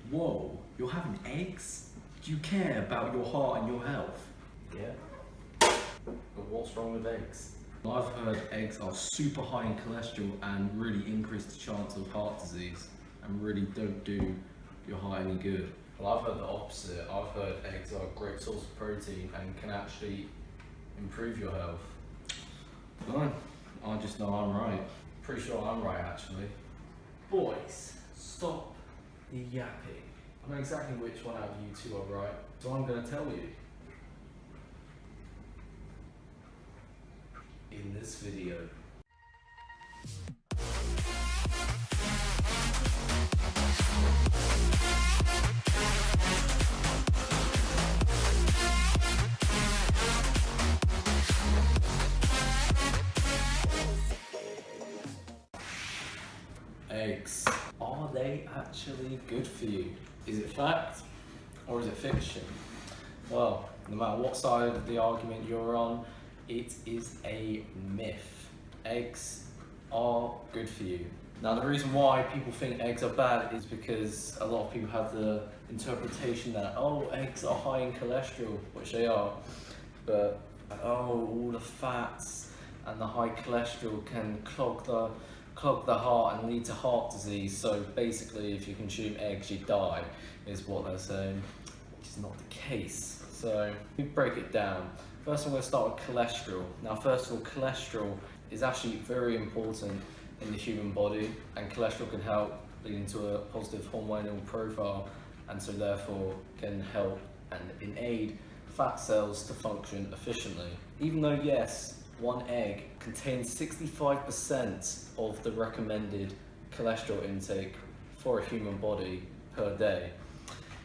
Whoa, you're having eggs? Do you care about your heart and your health? Yeah. But what's wrong with eggs? I've heard eggs are super high in cholesterol and really increase the chance of heart disease and really don't do your heart any good. Well, I've heard the opposite. I've heard eggs are a great source of protein and can actually improve your health. No, I just know I'm right. Pretty sure I'm right, actually. Boys, stop the yapping. I know exactly which one out of you two are right, so I'm going to tell you. In this video. Eggs. Are they actually good for you? Is it fact or is it fiction? Well, no matter what side of the argument you're on, it is a myth. Eggs are good for you. Now, the reason why people think eggs are bad is because a lot of people have the interpretation that, oh, eggs are high in cholesterol, which they are, but all the fats and the high cholesterol can clog the heart and lead to heart disease. So basically, if you consume eggs, you die, is what they're saying, which is not the case. So we break it down. First, I'm going to start with cholesterol. Now, first of all, cholesterol is actually very important in the human body, and cholesterol can help leading to a positive hormonal profile, and so therefore can help and aid fat cells to function efficiently. Even though, yes, one egg contains 65% of the recommended cholesterol intake for a human body per day,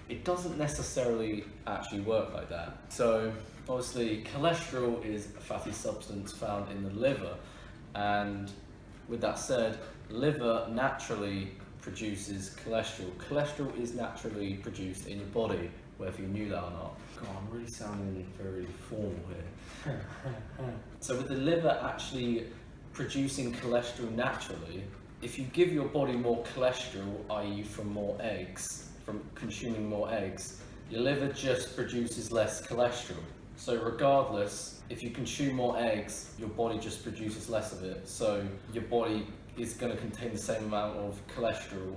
it doesn't necessarily actually work like that. So obviously cholesterol is a fatty substance found in the liver, and with that said, liver naturally produces cholesterol. Cholesterol is naturally produced in your body, whether you knew that or not. God, I'm really sounding very formal here. So with the liver actually producing cholesterol naturally, if you give your body more cholesterol, i.e. from more eggs, from consuming more eggs, your liver just produces less cholesterol. So regardless, if you consume more eggs, your body just produces less of it. So your body is going to contain the same amount of cholesterol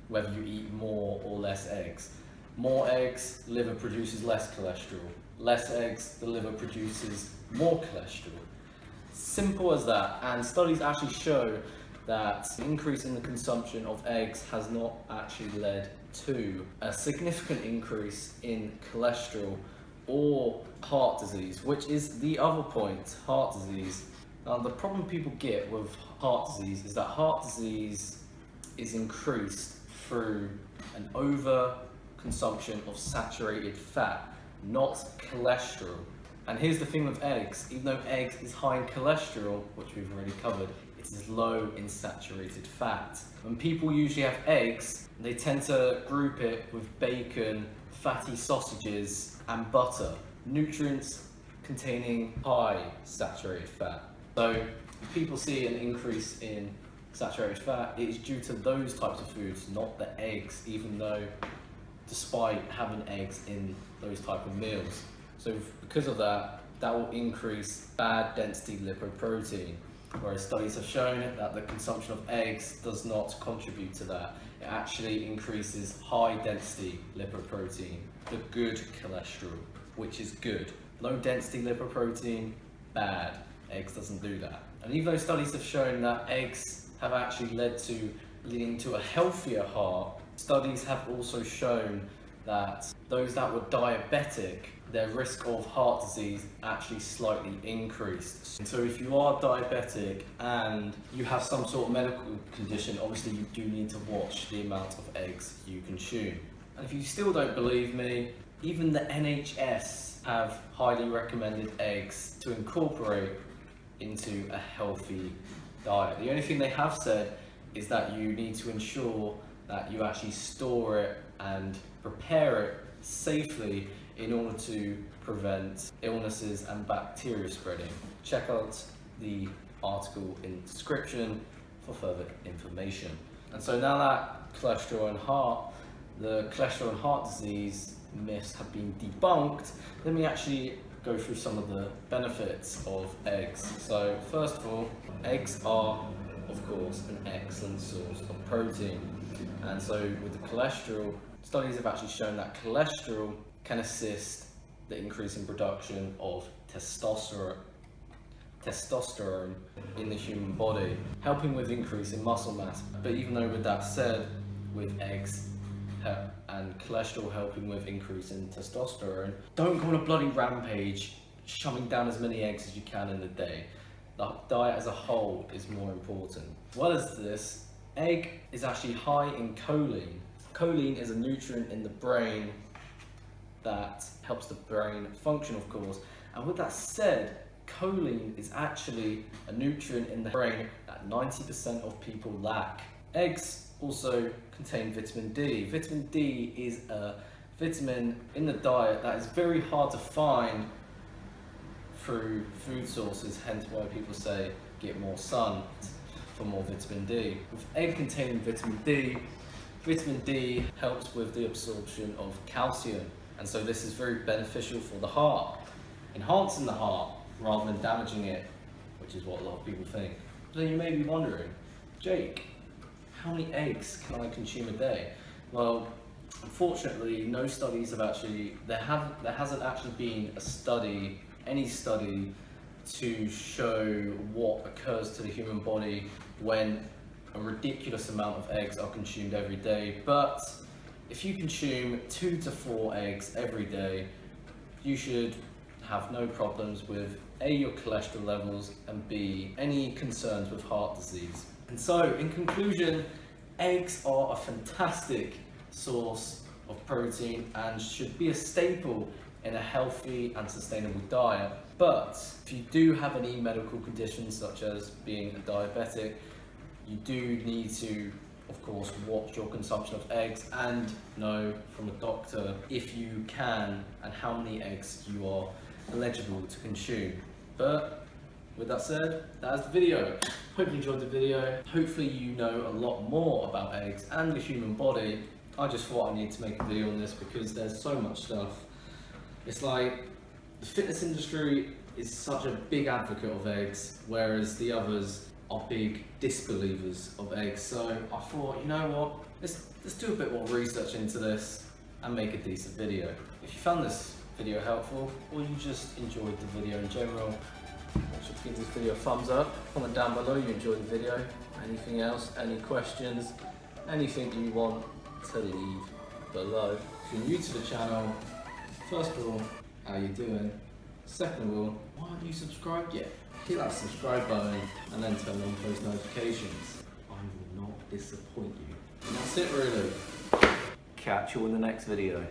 whether you eat more or less eggs. More eggs, liver produces less cholesterol. Less eggs, the liver produces more cholesterol. Simple as that. And studies actually show that the increase in the consumption of eggs has not actually led to a significant increase in cholesterol or heart disease, which is the other point, heart disease. Now, the problem people get with heart disease is that heart disease is increased through an over-consumption of saturated fat, not cholesterol. And here's the thing with eggs, even though eggs is high in cholesterol, which we've already covered, it is low in saturated fat. When people usually have eggs, they tend to group it with bacon, fatty sausages, and butter, nutrients containing high saturated fat. So if people see an increase in saturated fat, it is due to those types of foods, not the eggs, even though despite having eggs in those type of meals. So because of that, that will increase bad density lipoprotein, whereas studies have shown that the consumption of eggs does not contribute to that. It actually increases high density lipoprotein, the good cholesterol, which is good. Low density lipoprotein, bad. Eggs doesn't do that. And even though studies have shown that eggs have actually led to leading to a healthier heart, studies have also shown that those that were diabetic, their risk of heart disease actually slightly increased. And so if you are diabetic and you have some sort of medical condition, obviously you do need to watch the amount of eggs you consume. And if you still don't believe me, even the NHS have highly recommended eggs to incorporate into a healthy diet. The only thing they have said is that you need to ensure that you actually store it and prepare it safely in order to prevent illnesses and bacteria spreading. Check out the article in the description for further information. And so now that cholesterol and heart, the cholesterol and heart disease myths have been debunked, let me actually go through some of the benefits of eggs. So first of all, eggs are, of course, an excellent source of protein. And so with the cholesterol, studies have actually shown that cholesterol can assist the increase in production of testosterone in the human body, helping with increase in muscle mass. But even though with that said, with eggs and cholesterol helping with increase in testosterone, don't go on a bloody rampage shoving down as many eggs as you can in a day. The diet as a whole is more important. As well as this, egg is actually high in choline. Choline is a nutrient in the brain that helps the brain function, of course. And with that said, choline is actually a nutrient in the brain that 90% of people lack. Eggs also contain vitamin D. Vitamin D is a vitamin in the diet that is very hard to find through food sources, hence why people say get more sun for more vitamin D. With egg containing vitamin D helps with the absorption of calcium, and so this is very beneficial for the heart, enhancing the heart rather than damaging it, which is what a lot of people think. So you may be wondering, Jake, how many eggs can I consume a day? Well, unfortunately, no studies have actually, there hasn't actually been any study to show what occurs to the human body when a ridiculous amount of eggs are consumed every day. But if you consume 2 to 4 eggs every day, you should have no problems with A, your cholesterol levels, and B, any concerns with heart disease. And so, in conclusion, eggs are a fantastic source of protein and should be a staple in a healthy and sustainable diet. But if you do have any medical conditions such as being a diabetic, you do need to, of course, watch your consumption of eggs and know from a doctor if you can and how many eggs you are eligible to consume. But with that said, that's the video. Hope you enjoyed the video. Hopefully you know a lot more about eggs and the human body. I just thought I need to make a video on this because there's so much stuff. It's like the fitness industry is such a big advocate of eggs, whereas the others are big disbelievers of eggs. So I thought, you know what, let's do a bit more research into this and make a decent video. If you found this video helpful, or you just enjoyed the video in general, make sure to give this video a thumbs up. Comment down below you enjoyed the video. Anything else, any questions, anything you want to leave below. If you're new to the channel, first of all, how you doing? Second of all, why aren't you subscribed yet? Hit that subscribe button and then turn on post notifications. I will not disappoint you. And that's it really. Catch you in the next video.